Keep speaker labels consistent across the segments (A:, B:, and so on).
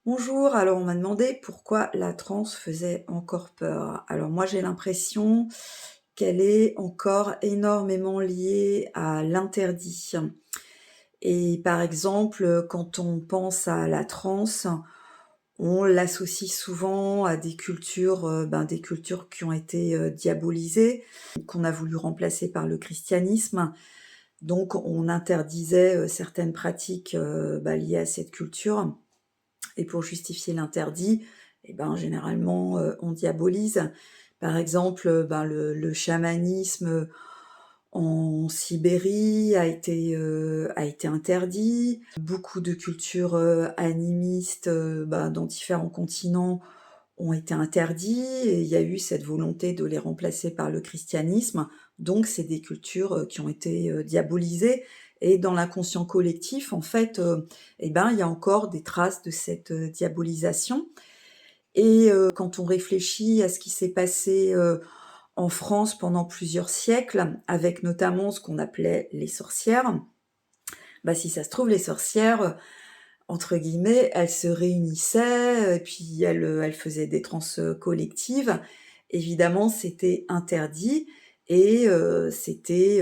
A: Bonjour, alors on m'a demandé pourquoi la transe faisait encore peur. Alors moi j'ai l'impression qu'elle est encore énormément liée à l'interdit. Et par exemple, quand on pense à la transe, on l'associe souvent à des cultures qui ont été diabolisées, qu'on a voulu remplacer par le christianisme. Donc on interdisait certaines pratiques liées à cette culture. Et pour justifier l'interdit, généralement, on diabolise. Par exemple, le chamanisme, en Sibérie a été interdit. Beaucoup de cultures, animistes, dans différents continents ont été interdits et il y a eu cette volonté de les remplacer par le christianisme. Donc c'est des cultures, qui ont été, diabolisées et dans l'inconscient collectif, en fait, il y a encore des traces de cette, diabolisation et quand on réfléchit à ce qui s'est passé, en France pendant plusieurs siècles, avec notamment ce qu'on appelait les sorcières, si ça se trouve les sorcières, entre guillemets, elles se réunissaient, et puis elles faisaient des transes, collectives. Évidemment, c'était interdit et c'était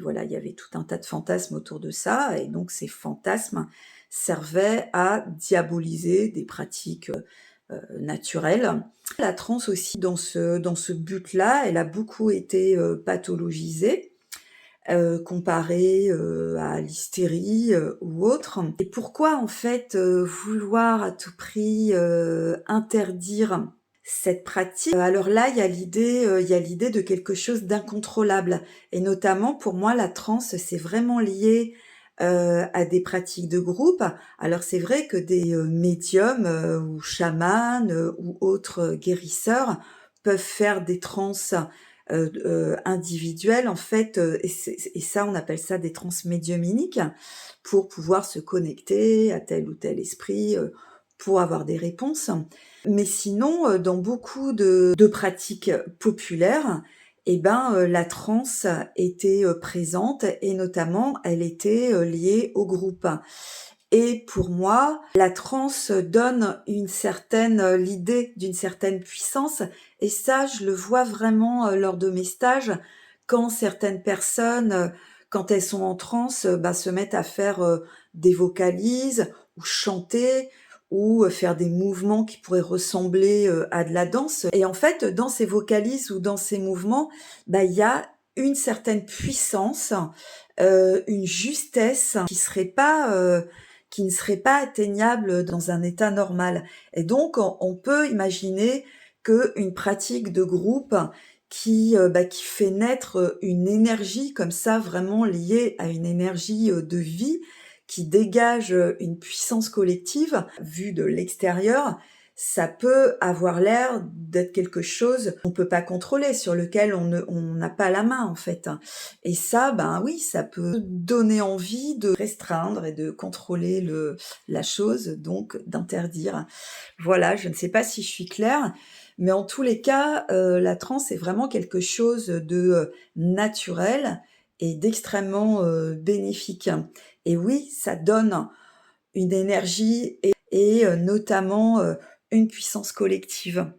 A: voilà, il y avait tout un tas de fantasmes autour de ça et donc ces fantasmes servaient à diaboliser des pratiques, naturelles. La transe aussi dans ce but-là, elle a beaucoup été, pathologisée comparé, à l'hystérie, ou autre. Et pourquoi en fait, vouloir à tout prix, interdire cette pratique? Alors là, il y a l'idée de quelque chose d'incontrôlable et notamment pour moi la transe, c'est vraiment lié, à des pratiques de groupe. Alors c'est vrai que des, médiums, ou chamans, ou autres, guérisseurs peuvent faire des transes individuelles en fait, et ça on appelle ça des trans médiumniques, pour pouvoir se connecter à tel ou tel esprit, pour avoir des réponses. Mais sinon, dans beaucoup de pratiques populaires la transe était, présente et notamment elle était, liée au groupe. Et pour moi, la transe donne une certaine, l'idée d'une certaine puissance et ça, je le vois vraiment, lors de mes stages, quand certaines personnes, quand elles sont en transe, se mettent à faire, des vocalises ou chanter ou, faire des mouvements qui pourraient ressembler, à de la danse et en fait, dans ces vocalises ou dans ces mouvements, il y a une certaine puissance, une justesse qui ne serait pas atteignable dans un état normal. Et donc, on peut imaginer qu'une pratique de groupe qui fait naître une énergie comme ça, vraiment liée à une énergie de vie, qui dégage une puissance collective, vue de l'extérieur, ça peut avoir l'air d'être quelque chose qu'on peut pas contrôler, sur lequel on n'a pas la main en fait. Et ça, oui, ça peut donner envie de restreindre et de contrôler la chose, donc d'interdire. Voilà, je ne sais pas si je suis claire, mais en tous les cas, la transe est vraiment quelque chose de, naturel et d'extrêmement, bénéfique. Et oui, ça donne une énergie et notamment, une puissance collective.